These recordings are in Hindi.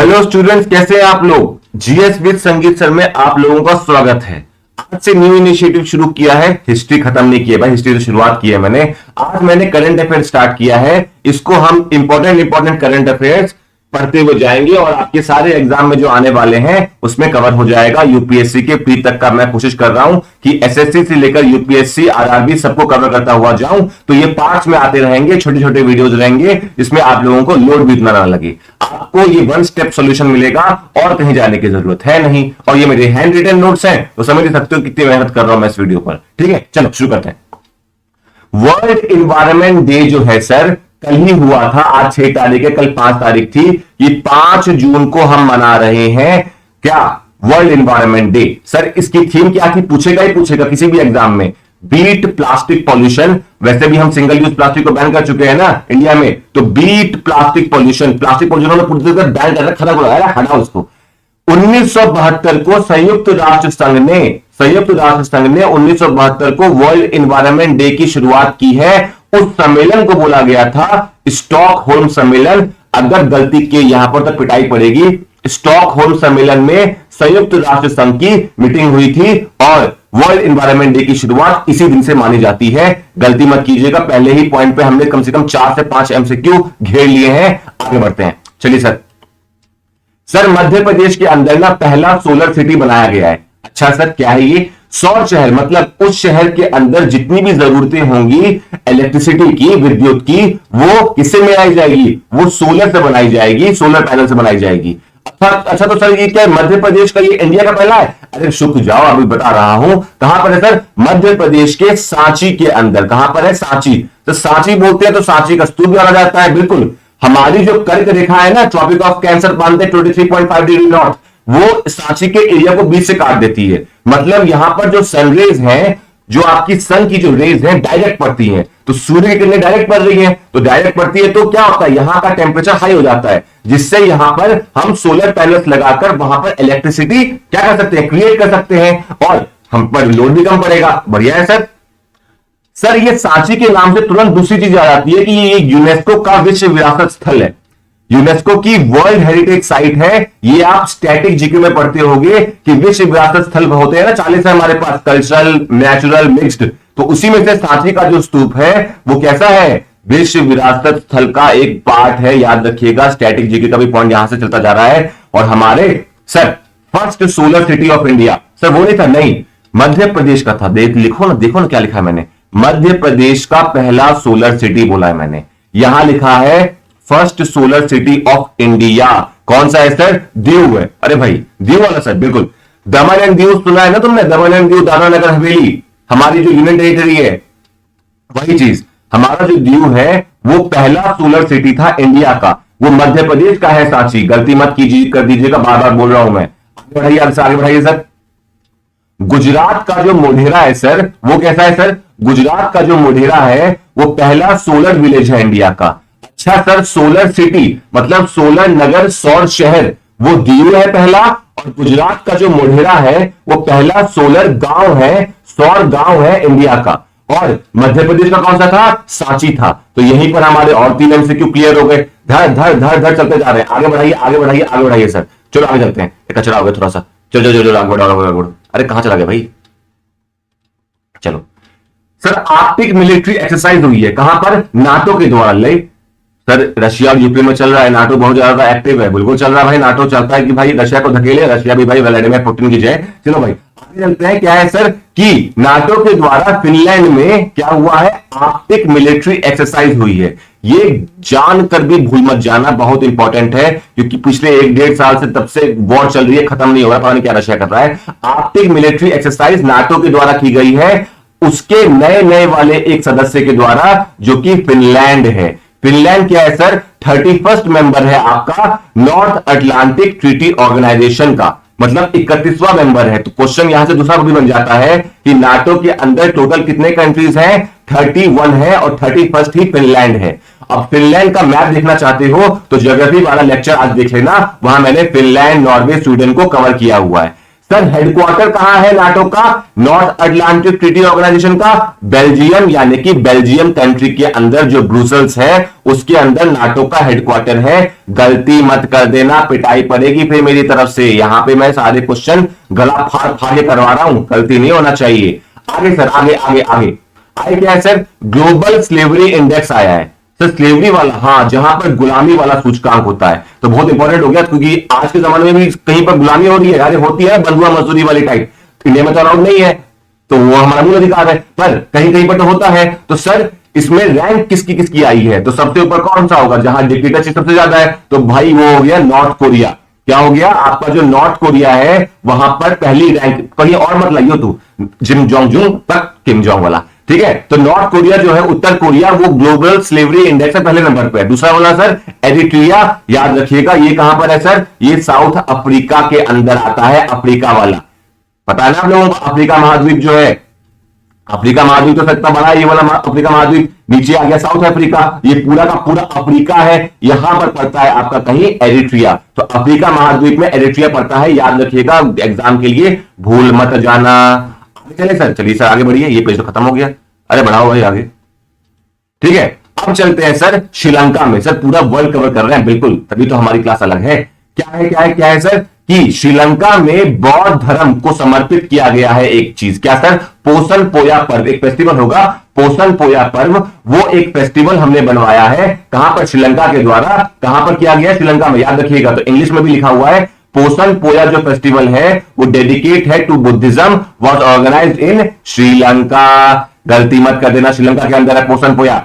हेलो स्टूडेंट्स, कैसे हैं आप लोग। जीएस विद संगीत सर में आप लोगों का स्वागत है। आज से न्यू इनिशिएटिव शुरू किया है। हिस्ट्री खत्म नहीं किया भाई, हिस्ट्री तो शुरुआत की है मैंने। आज मैंने करंट अफेयर स्टार्ट किया है। इसको हम इंपॉर्टेंट करंट अफेयर्स पढ़ते हुए जाएंगे और आपके सारे एग्जाम में जो आने वाले हैं उसमें कवर हो जाएगा। यूपीएससी के प्री तक का मैं कोशिश कर रहा हूं कि एसएससी से लेकर यूपीएससी आरआरबी सबको कवर करता हुआ जाऊं। तो ये पार्ट्स में आते रहेंगे, छोटे छोटे वीडियोस रहेंगे, जिसमें आप लोगों को लोड भी इतना ना लगे। आपको ये वन स्टेप सॉल्यूशन मिलेगा और कहीं जाने की जरूरत है नहीं। और ये मेरे हैंड रिटन नोट्स हैं, तो समझ सकते हो कितनी मेहनत कर रहा हूं मैं इस वीडियो पर। ठीक है, चलो शुरू करते हैं। वर्ल्ड इन्वायरमेंट डे जो है सर कल ही हुआ था। आज 6 तारीख है, कल 5 तारीख थी। ये 5 जून को हम मना रहे हैं क्या, वर्ल्ड इन्वायरमेंट डे। सर इसकी थीम क्या थी, पूछेगा ही पूछेगा किसी भी एग्जाम में। Beat plastic pollution. वैसे भी हम सिंगल यूज प्लास्टिक को बैन कर चुके हैं ना इंडिया में, तो beat plastic pollution. Plastic pollution में पूरी तरह बैन कर रखा, खत्म हो रहा है, हटाओ उसको। 1972 को संयुक्त राष्ट्र संघ ने 1972 को वर्ल्ड इन्वायरमेंट डे की शुरुआत की है। उस सम्मेलन को बोला गया था स्टॉकहोल्म सम्मेलन। अगर गलती के यहां पर तक पिटाई पड़ेगी। स्टॉकहोल्म सम्मेलन में संयुक्त राष्ट्र संघ की मीटिंग हुई थी और वर्ल्ड इन्वायरमेंट डे की शुरुआत इसी दिन से मानी जाती है। गलती मत कीजिएगा, पहले ही पॉइंट पे हमने कम से कम 4 से 5 एमसीक्यू घेर लिए हैं। आगे बढ़ते हैं, चलिए सर मध्य प्रदेश के अंदर ना पहला सोलर सिटी बनाया गया है। अच्छा सर क्या है ये, सौर शहर। मतलब उस शहर के अंदर जितनी भी जरूरतें होंगी इलेक्ट्रिसिटी की, विद्युत की, वो किससे बनाई जाएगी, वो सोलर से बनाई जाएगी, सोलर पैनल से बनाई जाएगी। अच्छा तो सर ये क्या है, मध्य प्रदेश का, ये इंडिया का पहला है। अरे शुक्र जाओ, अभी बता रहा हूं। कहां पर है सर, मध्य प्रदेश के सांची के अंदर। कहां पर है, सांची। तो सांची बोलते हैं तो सांची का स्तूप भी माना जाता है। बिल्कुल, हमारी जो कर्क रेखा है ना, ट्रॉपिक ऑफ कैंसर बांधते 23.5 डिग्री नॉर्थ, वो सांची के एरिया को बीच से काट देती है। मतलब यहां पर जो सनरेज हैं, जो आपकी सन की जो रेज हैं डायरेक्ट पड़ती हैं, तो सूर्य की किरणें डायरेक्ट पड़ रही हैं, तो डायरेक्ट पड़ती है तो क्या होता है, यहां का टेम्परेचर हाई हो जाता है, जिससे यहां पर हम सोलर पैनल्स लगाकर वहां पर इलेक्ट्रिसिटी क्या कर सकते हैं, क्रिएट कर सकते हैं और हम पर लोड भी कम पड़ेगा। बढ़िया है सर ये सांची के नाम से तुरंत दूसरी चीज आ जाती है कि ये यूनेस्को का विश्व विरासत स्थल है, यूनेस्को की वर्ल्ड हेरिटेज साइट है। ये आप स्टैटिक जीके में पढ़ते होंगे कि विश्व विरासत स्थल होते हैं ना 40 है हमारे पास, कल्चरल, नेचुरल, मिक्स्ड। तो उसी में से सांची का जो स्तूप है वो कैसा है, विश्व विरासत स्थल का एक पार्ट है। याद रखिएगा, स्टैटिक जीके का भी पॉइंट यहां से चलता जा रहा है। और हमारे sir first solar city of India, sir वो नहीं था, नहीं मध्य प्रदेश का था। लिखो ना, देखो ना क्या लिखा है मैंने, मध्य प्रदेश का पहला सोलर सिटी बोला है मैंने। यहां लिखा है first solar city of India. कौन सा है सर, दीव है। अरे भाई दीव वाला सर, बिल्कुल। दमन एंड दीव सुना है ना तुमने, दमन एंड दीव, दादरा नगर हवेली, हमारी जो यूनियन टेरिटरी है, वही चीज। हमारा जो दीव है वो पहला सोलर सिटी था इंडिया का, वो मध्य प्रदेश का है सांची। गलती मत कीजिए, कर दीजिएगा, बार बार बोल रहा हूं मैं। आगे बढ़ाइए, आगे बढ़ाइए सर। गुजरात का जो मोढेरा है सर, वो कैसा है सर, गुजरात का जो मोढेरा है वो पहला सोलर विलेज है इंडिया का। अच्छा सर, सोलर सिटी मतलब सोलर नगर, सौर शहर, वो दीव है पहला। और गुजरात का जो मोढेरा है वो पहला सोलर गांव है, सौर गांव है इंडिया का। और मध्य प्रदेश का कौन सा था, सांची था। तो यहीं पर हमारे और 3 एमसीक्यू क्लियर हो गए। धर धर धर धर चलते जा रहे हैं। आगे बढ़ाइए, आगे बढ़ाइए, आगे बढ़ाइए सर। चलो आगे चलते हैं, कचरा हो गया थोड़ा सा। चलो चलो चलो, आगे बढ़ो, आगे बढ़ो। अरे कहां चला गया भाई, चलो सर। आर्कटिक मिलिट्री एक्सरसाइज हुई है, कहां पर, नाटो के द्वारा। ले सर, रशिया और यूक्रेन में चल रहा है, नाटो बहुत ज्यादा एक्टिव है। बिल्कुल चल रहा है भाई, नाटो चाहता है कि भाई रशिया को धकेले, रशिया भी भाई व्लादिमीर पुतिन की जय। चलो भाई आगे चलते हैं। क्या है सर कि नाटो के द्वारा फिनलैंड में क्या हुआ है, आर्कटिक मिलिट्री एक्सरसाइज हुई है। ये जानकर भी भूल मत जाना, बहुत इंपॉर्टेंट है, क्योंकि पिछले 1-1.5 साल से तब से वॉर चल रही है, खत्म नहीं हो रहा, पता नहीं क्या रशिया कर रहा है। आर्कटिक मिलिट्री एक्सरसाइज नाटो के द्वारा की गई है, उसके नए नए वाले एक सदस्य के द्वारा, जो कि फिनलैंड है। फिनलैंड क्या है सर, 31st मेंबर है आपका नॉर्थ अटलांटिक ट्रीटी ऑर्गेनाइजेशन का, मतलब 31वां मेंबर है। तो क्वेश्चन यहां से दूसरा भी बन जाता है कि नाटो के अंदर टोटल कितने कंट्रीज हैं, 31 है और 31st ही फिनलैंड है। अब फिनलैंड का मैप देखना चाहते हो तो ज्योग्राफी वाला लेक्चर आज देख लेना, वहां मैंने फिनलैंड, नॉर्वे, स्वीडन को कवर किया हुआ है। सर हेडक्वार्टर कहां है नाटो का? नॉर्थ अटलांटिक ट्रीटी ऑर्गेनाइजेशन का बेल्जियम, यानी कि बेल्जियम कंट्री के अंदर जो ब्रुसेल्स है उसके अंदर नाटो का हेडक्वार्टर है। गलती मत कर देना, पिटाई पड़ेगी फिर मेरी तरफ से। यहां पे मैं सारे क्वेश्चन गला फाड़ फाड़ के करवा रहा हूं, गलती नहीं होना चाहिए। आगे सर, आगे आगे आगे आगे क्या है सर? ग्लोबल स्लेवरी इंडेक्स आया है सर, स्लेवरी वाला, हाँ, जहां पर गुलामी वाला सूचकांक होता है। तो बहुत इंपॉर्टेंट हो गया, क्योंकि आज के जमाने में भी कहीं पर गुलामी हो रही है, अरे होती है, बंधुआ मजदूरी वाली टाइप। इंडिया में तो अलाउड नहीं है, तो वो हमारा मूल अधिकार है, पर कहीं कहीं पर तो होता है। तो सर इसमें रैंक किसकी किसकी आई है? तो सबसे ऊपर कौन सा होगा जहां डिक्टेटरशिप सबसे ज्यादा है? तो भाई वो हो गया नॉर्थ कोरिया। क्या हो गया? आपका जो नॉर्थ कोरिया है वहां पर पहली रैंक, कहीं और मत लाइयो तू, जिम जोंग जुंग तक किम जोंग वाला, ठीक है। तो नॉर्थ कोरिया जो है, उत्तर कोरिया, वो ग्लोबल स्लेवरी इंडेक्स में पहले नंबर पे है। दूसरा वाला सर एरिट्रिया, याद रखिएगा ये कहां पर है सर? ये साउथ अफ्रीका के अंदर आता है, अफ्रीका वाला। पता है ना आप लोगों को? अफ्रीका महाद्वीप जो है, अफ्रीका महाद्वीप तो सकता बड़ा है, ये वाला अफ्रीका महाद्वीप नीचे आ गया साउथ अफ्रीका, ये पूरा का पूरा अफ्रीका है। यहां पर पड़ता है आपका कहीं एरिट्रिया, तो अफ्रीका महाद्वीप में एरिट्रिया पड़ता है, याद रखिएगा एग्जाम के लिए, भूल मत जाना। चलिए सर, चलिए सर आगे बढ़िए, ये पेज तो खत्म हो गया, अरे बढ़ाओ भाई आगे, ठीक है। अब चलते हैं सर श्रीलंका में। सर पूरा वर्ल्ड कवर कर रहे हैं, बिल्कुल, तभी तो हमारी क्लास अलग है। क्या है क्या है क्या है सर? कि श्रीलंका में बौद्ध धर्म को समर्पित किया गया है एक चीज, क्या सर? पोषण पोया पर्व, एक फेस्टिवल होगा, पोषण पोया पर्व, वो एक फेस्टिवल हमने बनवाया है। कहां पर? श्रीलंका के द्वारा। कहां पर किया गया? श्रीलंका में, याद रखिएगा। तो इंग्लिश में भी लिखा हुआ है, पोषण पोया जो फेस्टिवल है वो डेडिकेट है टू बुद्धिज्म, वॉज ऑर्गेनाइज्ड इन श्रीलंका। गलती मत कर देना, श्रीलंका के अंदर है पोषण पोया,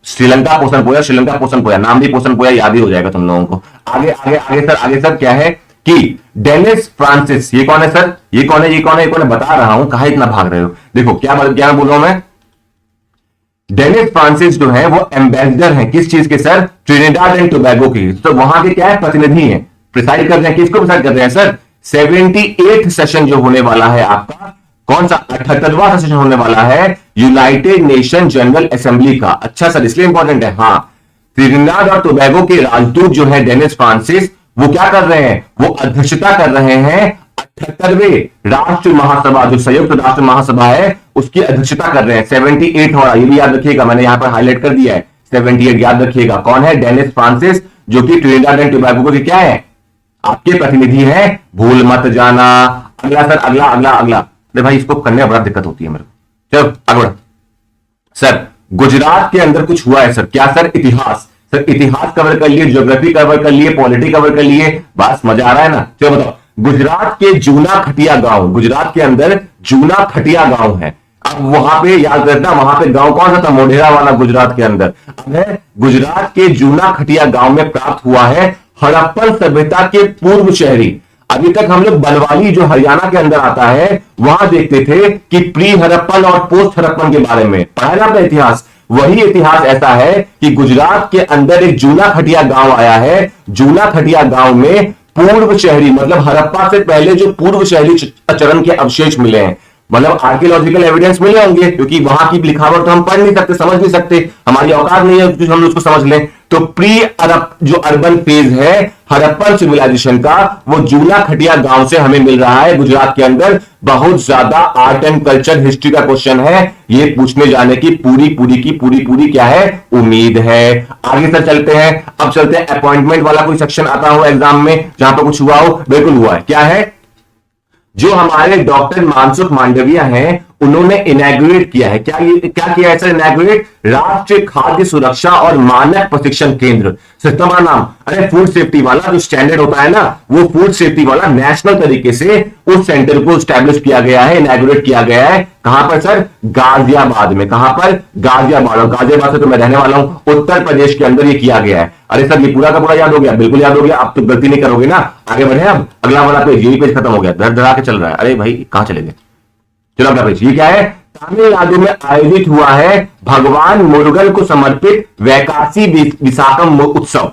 श्रीलंका पोषण पोया, श्रीलंका पोषण पोया, नाम भी पोषण पोया, याद ही हो जाएगा तुम लोगों को। आगे आगे आगे सर, आगे सर क्या है कि डेनिस फ्रांसिस, ये कौन है सर? ये कौन है? ये कौन है? ये कौन है? बता रहा हूं, कहा इतना भाग रहे हो? देखो क्या बोल रहा हूं मैं। डेनिस फ्रांसिस जो है वो एम्बेसडर है किस चीज के सर? ट्रिनिडाड एंड टोबैगो की। तो वहां के क्या है? प्रतिनिधि है, प्रिसाइड कर रहे हैं। किसको प्रिसाइड कर रहे हैं सर? 78th सेशन जो होने वाला है आपका, कौन सा? 78वां सेशन होने वाला है यूनाइटेड नेशन जनरल असेंबली का। अच्छा सर, इसलिए इंपॉर्टेंट है। हाँ, त्रिनिदाद और टोबैगो के राजदूत जो है डेनिस फ्रांसिस, वो क्या कर रहे हैं? वो अध्यक्षता कर रहे हैं 78वें राष्ट्र महासभा, जो संयुक्त राष्ट्र महासभा है उसकी अध्यक्षता कर रहे हैं। 78 हो रहा, ये भी याद रखिएगा, मैंने यहां पर हाईलाइट कर दिया है, 78 याद रखिएगा। कौन है? डेनिस फ्रांसिस, जो कि ट्रिनिडाड एंड टोबैगो के क्या है? आपके प्रतिनिधि हैं, भूल मत जाना। अगला सर, अगला अगला अगला, अरे भाई इसको करने में बड़ा दिक्कत होती है मेरे को। चलो आगे बढ़ो सर। गुजरात के अंदर कुछ हुआ है सर, क्या सर? इतिहास। सर इतिहास कवर कर लिए, ज्योग्राफी कवर कर लिए, पॉलिटी कवर कर लिए, बस मजा आ रहा है ना? चलो बताओ। गुजरात के जूना खटिया गांव, गुजरात के अंदर जूना खटिया गांव है। अब वहां पे याद रखना, वहां पे गांव कौन सा था? मोढेरा वाला, गुजरात के अंदर। अब गुजरात के जूना खटिया गांव में प्राप्त हुआ है हड़प्पन सभ्यता के पूर्व शहरी। अभी तक हम लोग बनवाली जो हरियाणा के अंदर आता है वहां देखते थे कि प्री हड़प्पन और पोस्ट हड़प्पन के बारे में पढ़ा ना अपना इतिहास। वही इतिहास ऐसा है कि गुजरात के अंदर एक जूना खटिया गांव आया है। जूना खटिया गांव में पूर्व शहरी, मतलब हड़प्पा से पहले जो पूर्व शहरी चरण के अवशेष मिले हैं, मतलब आर्कियोलॉजिकल एविडेंस मिले होंगे, क्योंकि वहां की लिखावट तो हम पढ़ नहीं सकते, समझ नहीं सकते, हमारी औकात नहीं है हम उसको समझ लें। तो प्री अरब जो अर्बन फेज है हड़प्पन सिविलाइजेशन का, वो जूना खटिया गांव से हमें मिल रहा है गुजरात के अंदर। बहुत ज्यादा आर्ट एंड कल्चर हिस्ट्री का क्वेश्चन है, ये पूछने जाने की पूरी क्या है? उम्मीद है। आगे सर चलते हैं। अब चलते हैं अपॉइंटमेंट वाला कोई सेक्शन आता हो एग्जाम में जहां पर कुछ हुआ हो। बिल्कुल हुआ है। क्या है? जो हमारे डॉक्टर मानसुख मांडविया हैं उन्होंने इनैग्रेट किया है। क्या किया है सर? इनैग्रेट राष्ट्रीय खाद्य सुरक्षा और मानक प्रशिक्षण केंद्र। सिस्टम का नाम, अरे फूड सेफ्टी वाला जो स्टैंडर्ड होता है ना, वो फूड सेफ्टी वाला नेशनल तरीके से उस सेंटर को स्टैब्लिश किया गया है, इनैग्रेट किया गया है। कहां पर सर? गाजियाबाद में। कहां पर? गाजियाबाद। और गाजियाबाद से तो मैं रहने वाला हूं, उत्तर प्रदेश के अंदर ये किया गया है। अरे सर ये पूरा का पूरा याद हो गया? बिल्कुल याद हो गया। आप तो गलती नहीं करोगे ना। आगे बढ़े अब, अगला वाला पेज, यही पेज खत्म हो गया, धड़ धड़ा के चल रहा है। अरे भाई कहां चले गए? चलो अगला पेज। ये क्या है? तमिलनाडु में आयोजित हुआ है भगवान मुरुगन को समर्पित वैकासी विशाखम उत्सव।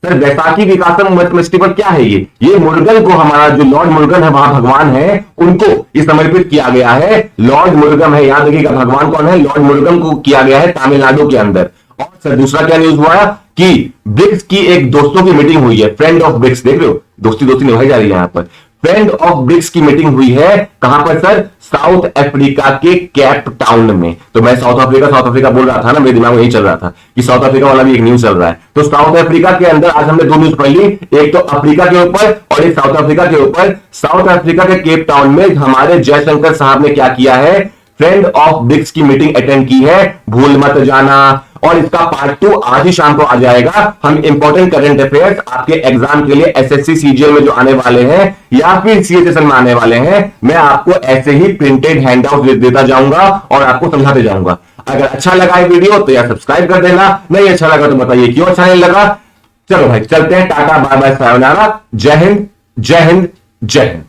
सर वैसाखी विकासम फेस्टिवल क्या है? ये मुरुगन को, हमारा जो लॉर्ड मुरुगन है वहां भगवान है, उनको ये समर्पित किया गया है। लॉर्ड मुरुगन है, याद रखिएगा भगवान कौन है? लॉर्ड मुरुगन को किया गया है तमिलनाडु के अंदर। और सर दूसरा क्या न्यूज हुआ कि ब्रिक्स की एक दोस्तों की मीटिंग हुई है, फ्रेंड ऑफ ब्रिक्स। देख रहे हो, दोस्ती निभाई जा रही है यहां पर। फ्रेंड ऑफ ब्रिक्स की मीटिंग हुई है कहां पर सर? साउथ अफ्रीका के केप टाउन में। तो मैं साउथ अफ्रीका बोल रहा था ना, मेरे दिमाग में यही चल रहा था कि साउथ अफ्रीका वाला भी एक न्यूज चल रहा है। तो साउथ अफ्रीका के अंदर आज हमने दो न्यूज पढ़ ली, एक तो अफ्रीका के ऊपर और एक साउथ अफ्रीका के ऊपर। साउथ अफ्रीका के केप टाउन में हमारे जयशंकर साहब ने क्या किया है? फ्रेंड ऑफ ब्रिक्स की मीटिंग अटेंड की है, भूल मत जाना। और इसका पार्ट 2 आज ही शाम को आ जाएगा। हम इंपॉर्टेंट करंट अफेयर्स आपके एग्जाम के लिए एसएससी सीजीएल में जो आने वाले हैं या फिर सीएचएसएल में आने वाले हैं, मैं आपको ऐसे ही प्रिंटेड हैंडआउट देता जाऊंगा और आपको समझाते जाऊंगा। अगर अच्छा लगा है वीडियो तो यार सब्सक्राइब कर देना, नहीं अच्छा लगा तो बताइए क्यों अच्छा नहीं लगा। चलो भाई चलते हैं, टाटा बाय बाय सायोनारा, जय हिंद जय हिंद जय हिंद।